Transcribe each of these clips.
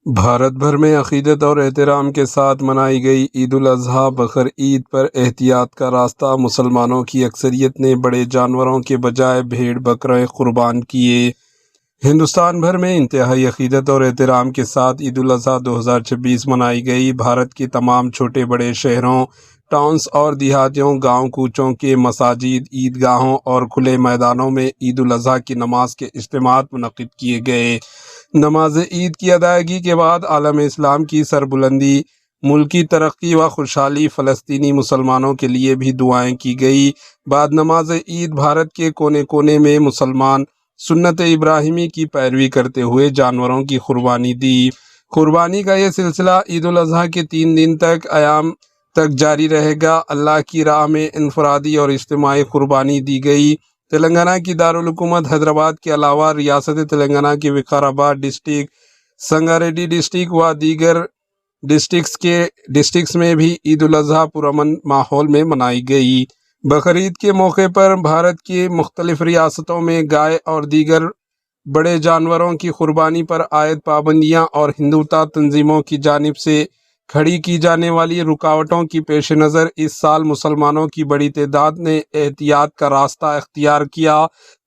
بھارت بھر میں عقیدت اور احترام کے ساتھ منائی گئی عید الاضحیٰ بقر عید پر احتیاط کا راستہ مسلمانوں کی اکثریت نے بڑے جانوروں کے بجائے بھیڑ بکرے قربان کیے۔ ہندوستان بھر میں انتہائی عقیدت اور احترام کے ساتھ عید الاضحیٰ 2026 منائی گئی۔ بھارت کے تمام چھوٹے بڑے شہروں، ٹاؤنز اور دیہاتوں، گاؤں کوچوں کے مساجد، عیدگاہوں اور کھلے میدانوں میں عید الاضحیٰ کی نماز کے اجتماعات منعقد کیے گئے۔ نماز عید کی ادائیگی کے بعد عالم اسلام کی سربلندی، ملکی ترقی و خوشحالی، فلسطینی مسلمانوں کے لیے بھی دعائیں کی گئی۔ بعد نماز عید بھارت کے کونے کونے میں مسلمان سنت ابراہیمی کی پیروی کرتے ہوئے جانوروں کی قربانی دی۔ قربانی کا یہ سلسلہ عید الاضحیٰ کے 3 دن تک ایام تک جاری رہے گا۔ اللہ کی راہ میں انفرادی اور اجتماعی قربانی دی گئی۔ تلنگانہ کی دارالحکومت حیدرآباد کے علاوہ ریاست تلنگانہ کے وقار ڈسٹرکٹ، سنگاریڈی ڈسٹرکٹ و دیگر ڈسٹرکٹس میں بھی عید الاضحیٰ پرامن ماحول میں منائی گئی۔ بقرعید کے موقع پر بھارت کی مختلف ریاستوں میں گائے اور دیگر بڑے جانوروں کی قربانی پر عائد پابندیاں اور ہندوتوا تنظیموں کی جانب سے کھڑی کی جانے والی رکاوٹوں کی پیش نظر اس سال مسلمانوں کی بڑی تعداد نے احتیاط کا راستہ اختیار کیا۔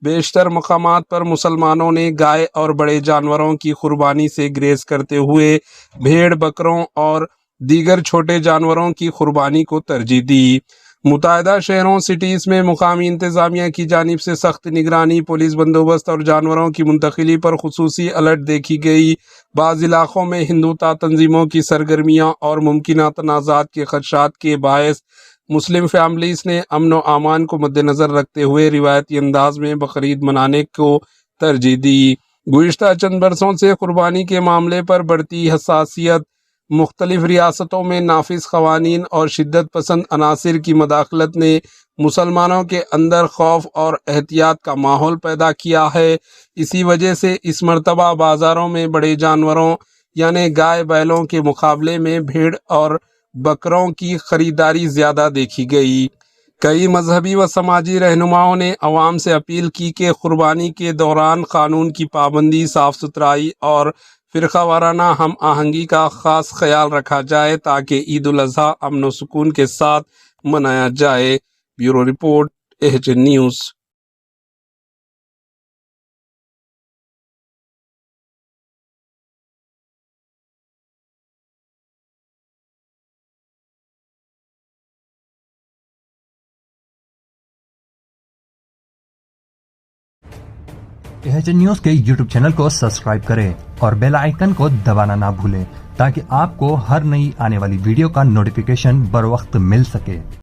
بیشتر مقامات پر مسلمانوں نے گائے اور بڑے جانوروں کی قربانی سے گریز کرتے ہوئے بھیڑ بکروں اور دیگر چھوٹے جانوروں کی قربانی کو ترجیح دی۔ متعدد شہروں سٹیز میں مقامی انتظامیہ کی جانب سے سخت نگرانی، پولیس بندوبست اور جانوروں کی منتقلی پر خصوصی الرٹ دیکھی گئی۔ بعض علاقوں میں ہندوتوا تنظیموں کی سرگرمیاں اور ممکنہ تنازعات کے خدشات کے باعث مسلم فیملیز نے امن و امان کو مد نظر رکھتے ہوئے روایتی انداز میں بقرعید منانے کو ترجیح دی۔ گزشتہ چند برسوں سے قربانی کے معاملے پر بڑھتی حساسیت، مختلف ریاستوں میں نافذ قوانین اور شدت پسند عناصر کی مداخلت نے مسلمانوں کے اندر خوف اور احتیاط کا ماحول پیدا کیا ہے۔ اسی وجہ سے اس مرتبہ بازاروں میں بڑے جانوروں یعنی گائے بیلوں کے مقابلے میں بھیڑ اور بکروں کی خریداری زیادہ دیکھی گئی۔ کئی مذہبی و سماجی رہنماؤں نے عوام سے اپیل کی کہ قربانی کے دوران قانون کی پابندی، صاف ستھرائی اور فرقہ وارانہ ہم آہنگی کا خاص خیال رکھا جائے تاکہ عید الاضحیٰ امن و سکون کے ساتھ منایا جائے۔ Bureau report, AHN news. AHN news کے YouTube چینل کو سبسکرائب کریں اور بیل آئیکن کو دبانا نہ بھولیں تاکہ آپ کو ہر نئی آنے والی ویڈیو کا نوٹیفیکیشن بر وقت مل سکے۔